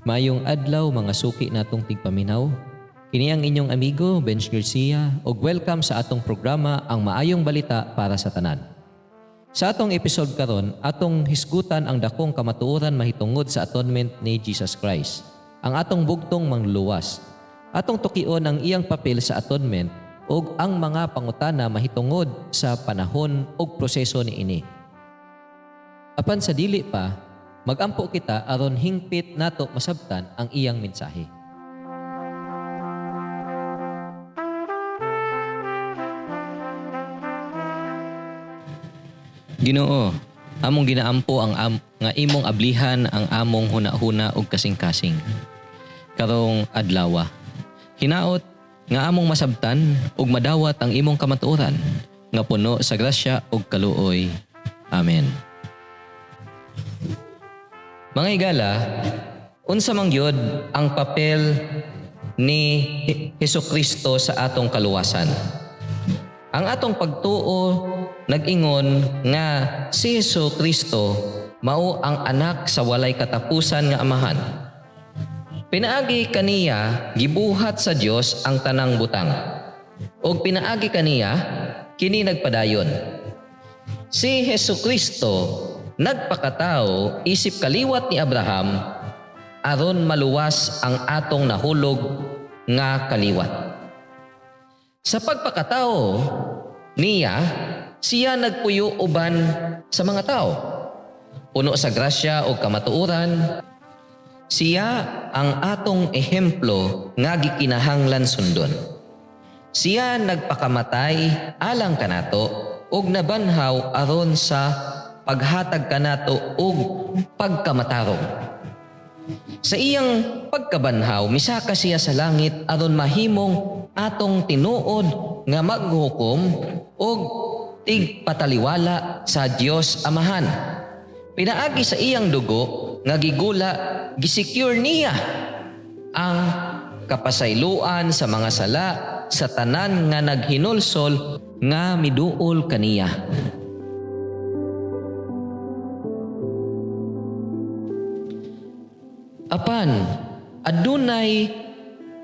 Mayong adlaw mga suki natong tigpaminaw. Kini ang inyong amigo Benj Garcia ug welcome sa atong programa ang maayong balita para sa tanan. Sa atong episode karon, atong hisgutan ang dakong kamatuoran mahitungod sa atonement ni Jesus Christ. Ang atong bugtong mangluluwas. Atong tukion ang iyang papel sa atonement ug ang mga pangutana mahitungod sa panahon ug proseso niini. Apan sa dili pa, magampo kita aron hingpit nato masabtan ang iyang mensahe. Ginoo, among ginaampo ang nga imong ablihan ang among hunahuna ug kasing-kasing. Karong adlaw, hinaot nga among masabtan ug madawat ang imong kamatuoran nga puno sa grasya ug kaluoy. Amen. Mga higala, unsa man gyud ang papel ni Hesukristo sa atong kaluwasan? Ang atong pagtuo nag-ingon nga si Hesukristo mao ang anak sa walay katapusan nga amahan. Pinaagi kaniya gibuhat sa Dios ang tanang butang. Ug pinaagi kaniya kini nagpadayon. Si Hesukristo nagpakatao isip kaliwat ni Abraham aron maluwas ang atong nahulog nga kaliwat. Sa pagpakatao niya, siya nagpuyo uban sa mga tao. Puno sa grasya o kamatuoran, siya ang atong ehemplo nga gikinahanglan sundon. Siya nagpakamatay alang kanato ug nabanhaw aron sa paghatag kanato og pagkamatarong. Sa iyang pagkabanhaw, misaka siya sa langit aron mahimong atong tinuod nga maghukom og tigpataliwala sa Dios Amahan. Pinaagi sa iyang dugo nga gigula, gisecure niya ang kapasayloan sa mga sala sa tanan nga naghinulsol nga miduol kaniya. Apan, adunay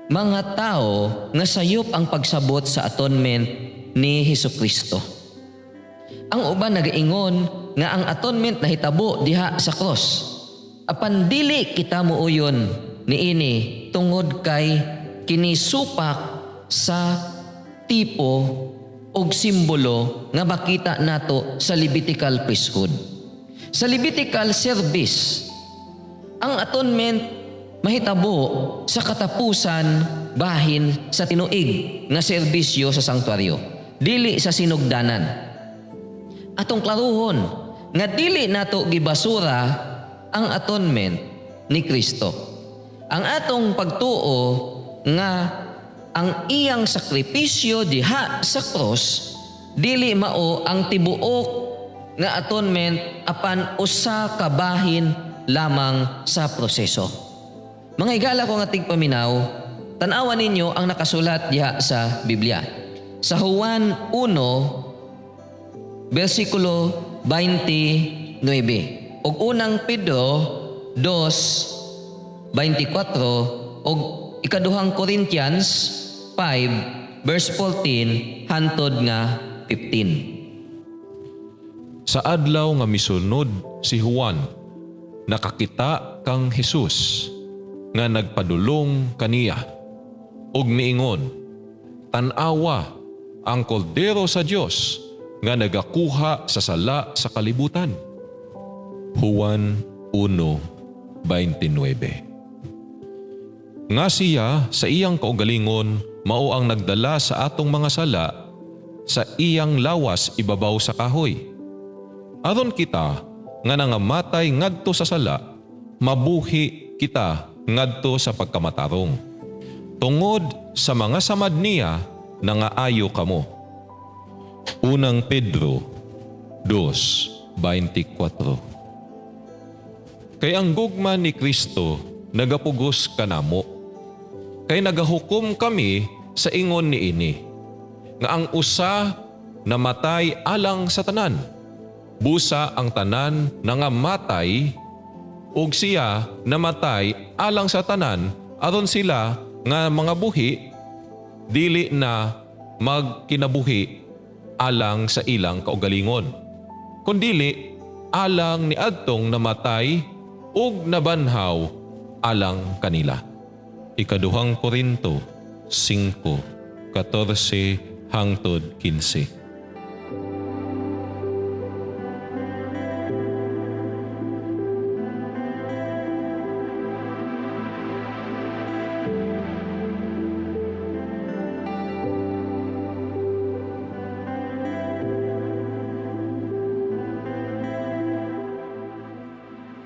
mga tao nga sayop ang pagsabot sa atonement ni Hesukristo. Ang uban nagaingon nga ang atonement nahitabo diha sa cross. Apan dili kita muuyon niini tungod kay kinisupak sa tipo og simbolo nga makita nato sa Levitical priesthood. Sa Levitical service, ang atonement mahitabo sa katapusan bahin sa tinuig nga serbisyo sa sanktuaryo, dili sa sinugdanan. Atong klaruhon nga dili nato gibasura ang atonement ni Kristo. Ang atong pagtuo nga ang iyang sakripisyo diha sa cross dili mao ang tibuok nga atonement apan usa ka bahin lamang sa proseso. Mga higala ko nga tigpaminaw, tanawan ninyo ang nakasulat diha sa Biblia. Sa Juan 1, versikulo 29, ug unang Pedro 2:24, ug ikaduhang Corinthians 5, verse 14, hantod nga 15. Sa adlaw nga misunod si Juan, nakakita kang Jesus nga nagpadulong kaniya ug miingon, tan-awa ang koldero sa Dios nga nagakuha sa sala sa kalibutan. Juan 1:29. Nga siya sa iyang kaugalingon mao ang nagdala sa atong mga sala sa iyang lawas ibabaw sa kahoy. Aron kita nga nangamatay ngadto sa sala, mabuhi kita ngadto sa pagkamatarong. Tungod sa mga samad niya, nangaayo kamo. Unang Pedro 2:24. Kay ang gugma ni Kristo nagapugos kanamo. Kay nagahukom kami sa ingon niini, nga ang usa namatay alang sa tanan. Busa ang tanan nangamatay ug siya namatay alang sa tanan aron sila nga mga buhi dili na magkinabuhi alang sa ilang kaugalingon, kundili alang ni adtong namatay ug nabanhaw alang kanila. Ikaduhang Korinto 5:14 hangtod 15.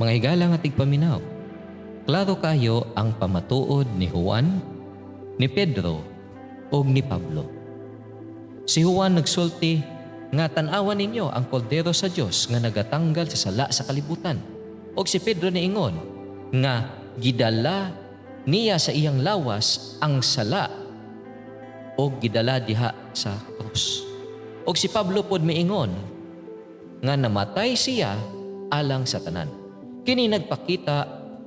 Mga higala nga tigpaminaw, klaro kayo ang pamatuod ni Juan, ni Pedro, o ni Pablo. Si Juan nagsulti nga tan-awan ninyo ang koldero sa Dios nga nagatanggal sa sala sa kalibutan. O si Pedro niingon nga gidala niya sa iyang lawas ang sala o gidala diha sa krus. O si Pablo pod miingon nga namatay siya alang sa tanan. Kini nagpakita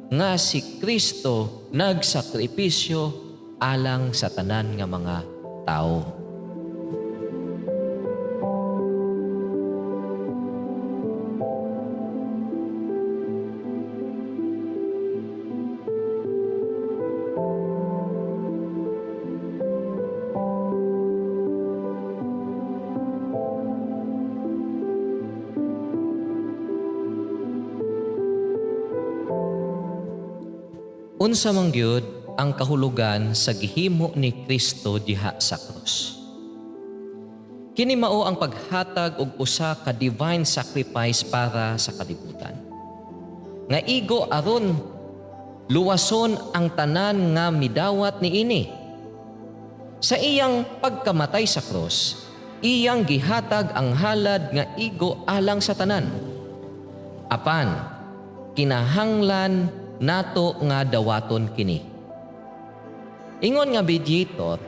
nga si Kristo nagsakripisyo alang sa tanan nga mga tao. Unsa man gyud ang kahulugan sa gihimo ni Kristo diha sa krus. Kini mao ang paghatag og usa ka divine sacrifice para sa kalibutan. Nga igo aron luwason ang tanan nga midawat niini. Sa iyang pagkamatay sa krus, iyang gihatag ang halad nga igo alang sa tanan. Apan kinahanglan nato nga dawaton kini. Ingon nga mediator,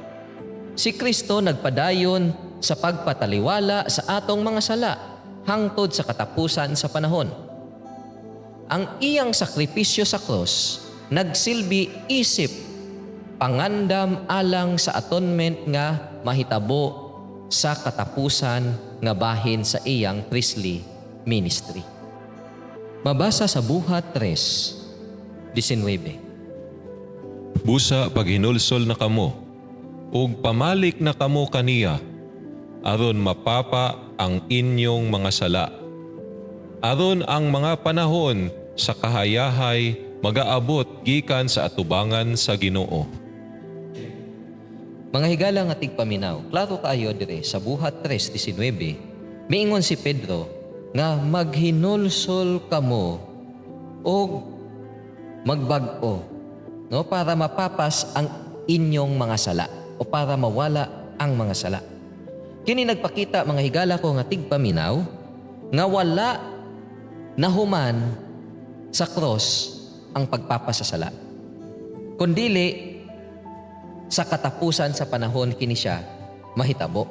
si Kristo nagpadayon sa pagpataliwala sa atong mga sala hangtod sa katapusan sa panahon. Ang iyang sakripisyo sa krus nagsilbi isip pangandam alang sa atonement nga mahitabo sa katapusan nga bahin sa iyang priestly ministry. Mabasa sa Buhat 3:19. Busa paghinulsol na kamo, ug pamalik na kamo kaniya, aron mapapa ang inyong mga sala. Aron ang mga panahon sa kahayahay magaabot gikan sa atubangan sa Ginoo. Mga higala nga tigpaminaw, klaro kaayo dire sa Buhat 3:19, miingon si Pedro nga maghinulsol kamo og magbag-o, no, para mapapas ang inyong mga sala o para mawala ang mga sala. Kini nagpakita, mga higala ko nga tigpaminaw, nga wala nahuman sa cross ang pagpapasasala, kundili sa katapusan sa panahon kini siya mahitabo,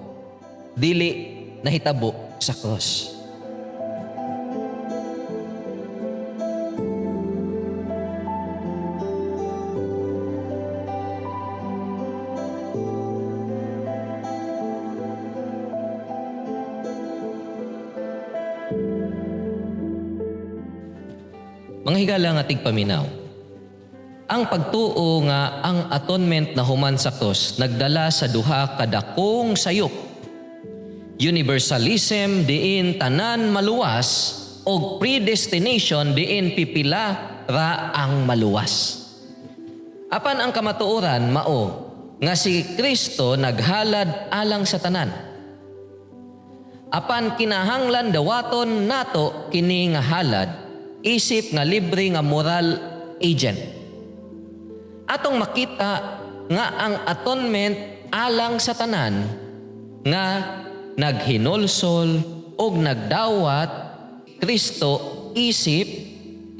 dili nahitabo sa cross. Mga higala nga tigpaminaw, ang pagtuo nga ang atonement na human sa krus nagdala sa duha kadakong sayop. Universalism diin tanan maluwas o predestination diin pipila ra ang maluwas. Apan ang kamatuoran mao nga si Kristo naghalad alang sa tanan. Apan kinahanglan dawaton nato kini nga halad isip nga libre nga moral agent. Atong makita nga ang atonement alang sa tanan nga naghinulsol og nagdawat Kristo isip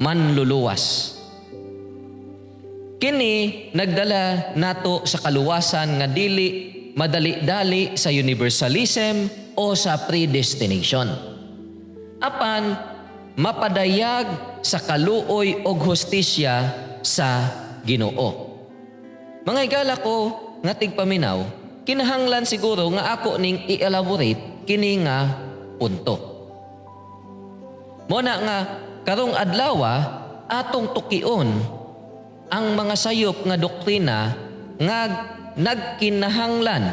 manluluwas. Kini nagdala nato sa kaluwasan nga dili madali-dali sa universalism o sa predestination. Apan mapadayag sa kaluoy og hustisya sa Ginoo. Mga higala ko nga tigpaminaw, kinahanglan siguro nga ako ning i-elaborate kini nga punto. Muna nga karong adlawa atong tukion ang mga sayop nga doktrina nga nagkinahanglan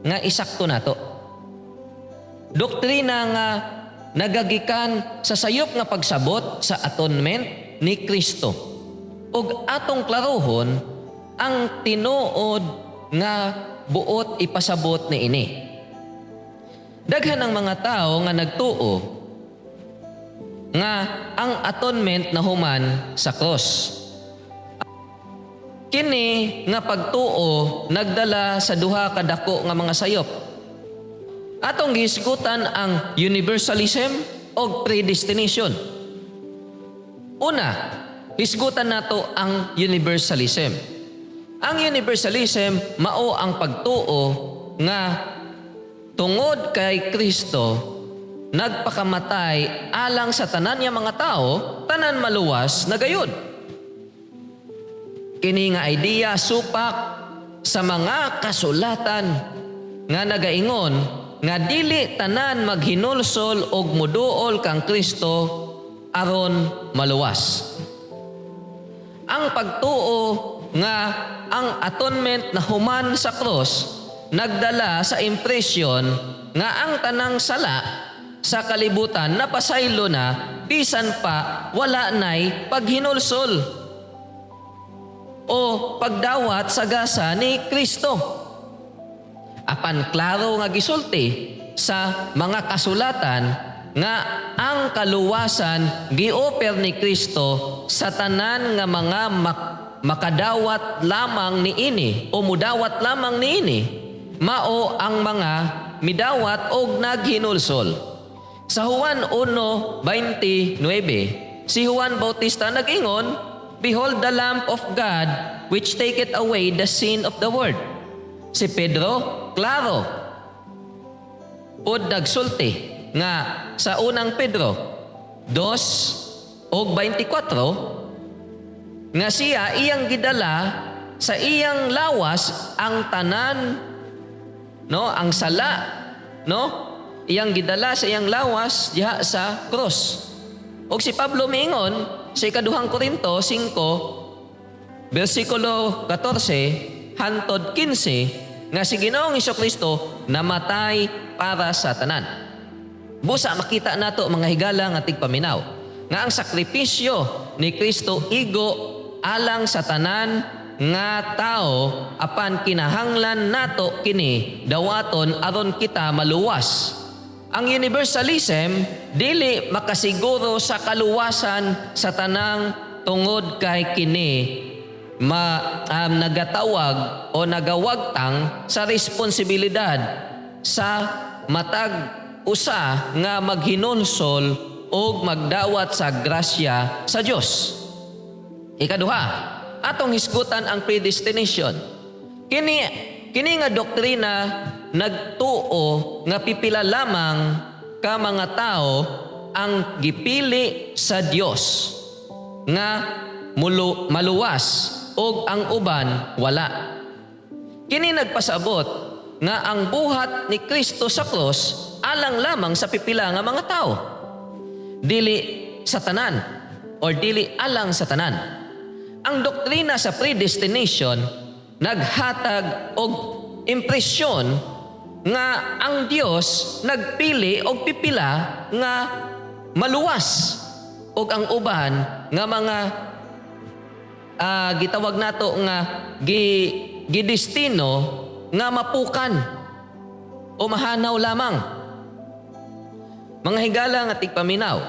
nga isakto nato. Doktrina nga nagagikan sa sayop nga pagsabot sa atonement ni Kristo. Ug atong klarohon ang tinuod nga buot ipasabot ni ini. Daghan ang mga tao nga nagtuo nga ang atonement na human sa cross. Kini nga pagtuo nagdala sa duha ka dako nga mga sayop. Atong gihisgutan ang universalism o predestination. Una, hisgutan nato ang universalism. Ang universalism mao ang pagtuo nga tungod kay Kristo nagpakamatay alang sa tanan nga mga tao, tanan maluwas na gayud. Kini nga idea supak sa mga kasulatan nga nagaingon nga dili tanan maghinulsol og muduol kang Kristo aron maluwas. Ang pagtuo nga ang atonement na human sa cross nagdala sa impresyon nga ang tanang sala sa kalibutan napasaylo na bisan pa wala nay paghinulsol o pagdawat sa gasa ni Kristo. Apan klaro nga gisulti sa mga kasulatan nga ang kaluwasan gi-offer ni Kristo sa tanan nga mga makadawat lamang ni ini o mudawat lamang ni ini mao ang mga midawat og naghinulsol. Sa Juan 1:29, si Juan Bautista nag-ingon, "Behold the Lamb of God which taketh away the sin of the world." Si Pedro, klaro. Pod nagsulti nga sa unang Pedro 2:24 nga siya iyang gidala sa iyang lawas ang tanan, no, ang sala, no? Iyang gidala sa iyang lawas diha sa cross. Og si Pablo miingon sa ikaduhang Korinto 5 versikulo 14 hantod 15 nga si Ginoong Hesukristo namatay para sa tanan. Busa makita nato mga higala nga tigpaminaw nga ang sakripisyo ni Kristo igo alang sa tanan nga tao apan kinahanglan nato kini dawaton aron kita maluwas. Ang universalism dili makasiguro sa kaluwasan sa tanang tungod kay kini nagatawag o nagawagtang sa responsibilidad sa matag usa nga maghinulsol o magdawat sa grasya sa Dios. Ikaduha, atong hisgutan ang predestination. Kini nga doktrina nagtuo nga pipila lamang ka mga tao ang gipili sa Dios nga maluwas og ang uban wala. Kini nagpasabot nga ang buhat ni Kristo sa cross alang lamang sa pipila nga mga tao. Dili sa tanan or dili alang sa tanan. Ang doktrina sa predestination naghatag og impresyon nga ang Dios nagpili og pipila nga maluwas og ang uban nga mga gitawag nato nga gidestino nga mapukan o mahanaw lamang. Mga higala nga tigpaminaw,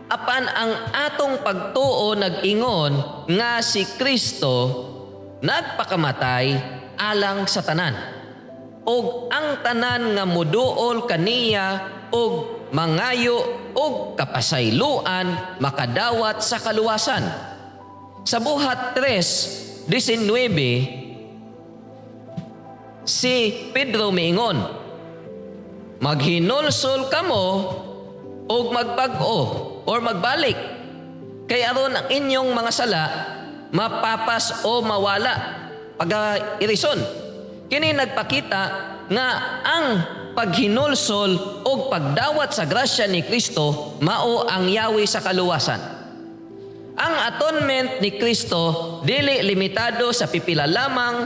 apan ang atong pagtuo nag-ingon nga si Kristo nagpakamatay alang sa tanan. Og ang tanan nga muduol kaniya og mangayo og kapasayloan makadawat sa kaluwasan. Sa buhat 3:19, si Pedro miingon, maghinulsol kamo og magbag-o or magbalik Kay aron ang inyong mga sala mapapas o mawala pag-irison. Kini nagpakita nga ang paghinulsol o pagdawat sa grasya ni Kristo mao ang yawi sa kaluwasan. Ang atonement ni Kristo dili limitado sa pipila lamang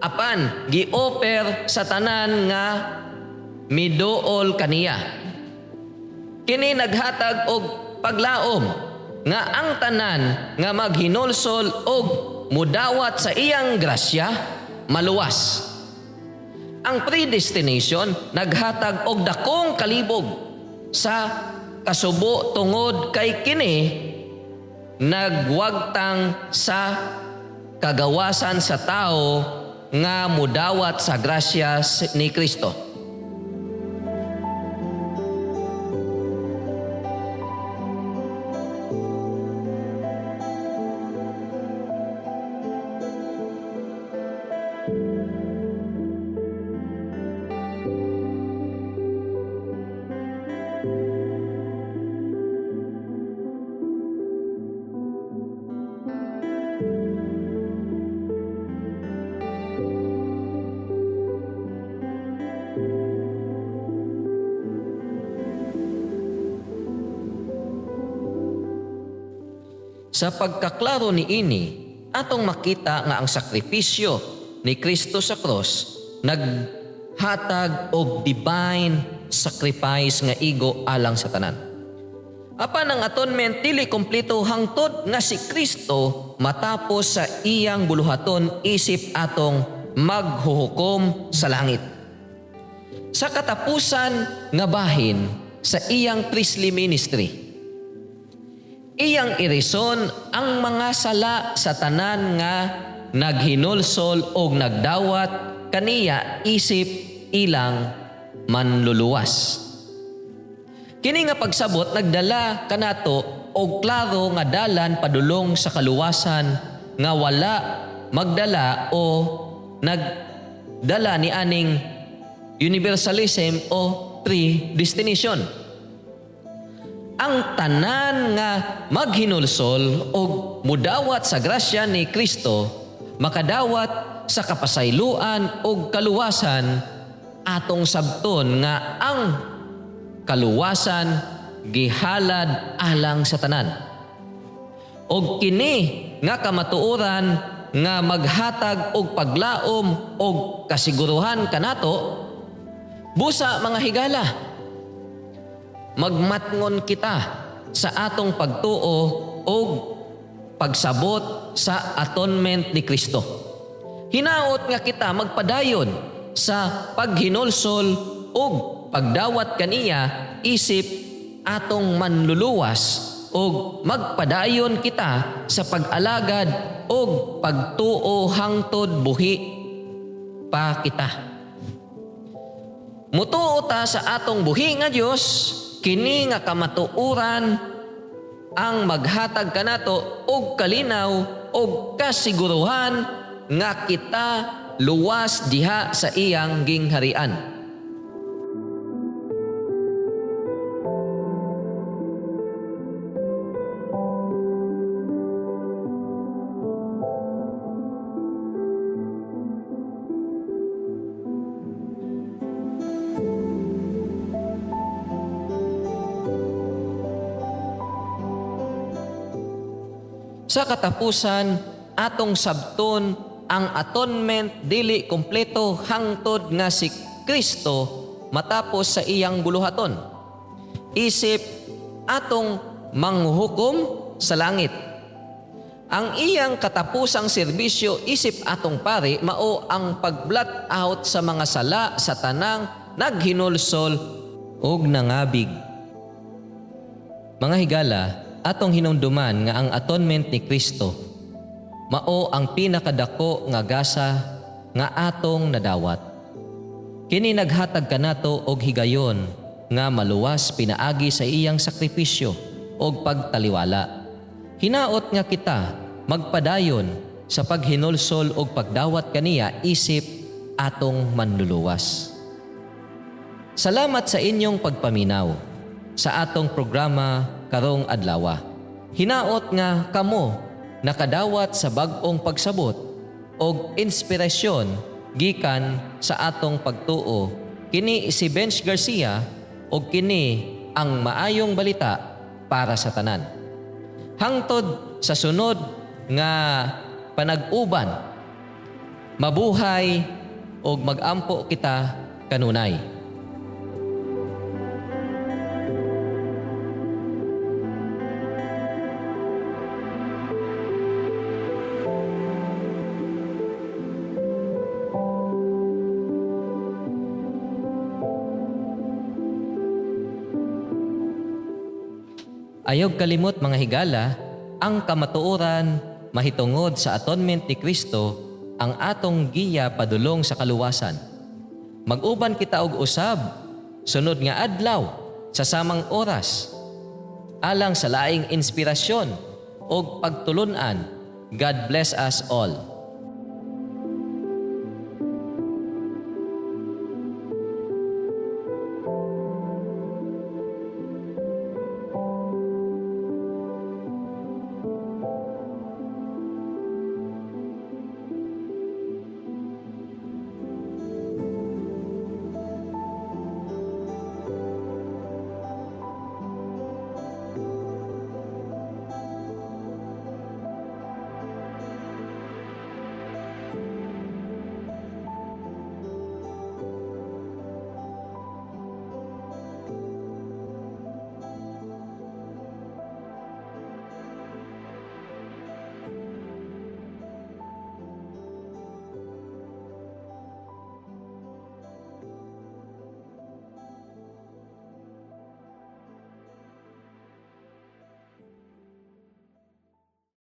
apan gi-offer sa tanan nga miduol kaniya. Kini naghatag og paglaom nga ang tanan nga maghinulsol og mudawat sa iyang grasya maluwas. Ang predestination naghatag og dakong kalibog sa kasubo tungod kay kini nagwagtang sa kagawasan sa tao nga mudawat sa grasya ni Kristo. Sa pagkaklaro ni ini, atong makita nga ang sakripisyo ni Kristo sa cross naghatag og divine sacrifice nga igo alang sa tanan. Apan ang atonement dili kompleto hangtod nga si Kristo matapos sa iyang buluhaton isip atong maghuhukom sa langit. Sa katapusan nga bahin sa iyang priestly ministry, iyang irison ang mga sala sa tanan nga naghinulsol og nagdawat kaniya isip ilang manluluwas. Kini nga pagsabot nagdala kanato og klaro nga dalan padulong sa kaluwasan nga wala magdala o nagdala ni aning universalism o predestination. Ang tanan nga maghinulsol o mudawat sa grasya ni Kristo makadawat sa kapasayloan o kaluwasan atong sabton nga ang kaluwasan gihalad alang sa tanan. Og kini nga kamatuoran nga maghatag og paglaom og kasiguruhan kanato busa mga higala. Magmatngon kita sa atong pagtuo o pagsabot sa atonement ni Kristo. Hinaot nga kita magpadayon sa paghinulsol o pagdawat kaniya isip atong manluluwas o magpadayon kita sa pag-alagad o pagtuo hangtod buhi pa kita. Mutuo ta sa atong buhi nga Dios, kini nga kamatuoran ang maghatag kanato og kalinaw og kasiguruhan nga kita luwas diha sa iyang gingharian. Sa katapusan, atong sabton ang atonement dili kompleto hangtod nga si Kristo matapos sa iyang buluhaton. Isip atong manghukom sa langit. Ang iyang katapusang serbisyo isip atong pari mao ang pag-blot out sa mga sala sa tanang naghinulsol ug nangabig. Mga higala, atong hinumduman nga ang atonement ni Kristo mao ang pinakadako nga gasa nga atong nadawat. Kini naghatag kanato og higayon nga maluwas pinaagi sa iyang sakripisyo og pagtaliwala. Hinaot nga kita magpadayon sa paghinulsol og pagdawat kaniya isip atong manluluwas. Salamat sa inyong pagpaminaw sa atong programa karong adlaw. Hinaot nga kamo nakadawat sa bag-ong pagsabot og inspirasyon gikan sa atong pagtuo. Kini si Bench Garcia og kini ang maayong balita para sa tanan. Hangtod sa sunod nga panag-uban, mabuhay og magampo kita kanunay. Ayog kalimot mga higala, ang kamatuoran mahitungod sa atonement ni Kristo ang atong giya padulong sa kaluwasan. Mag-uban kita og usab, sunod nga adlaw, sa samang oras, alang sa laing inspirasyon og pagtulunan. God bless us all.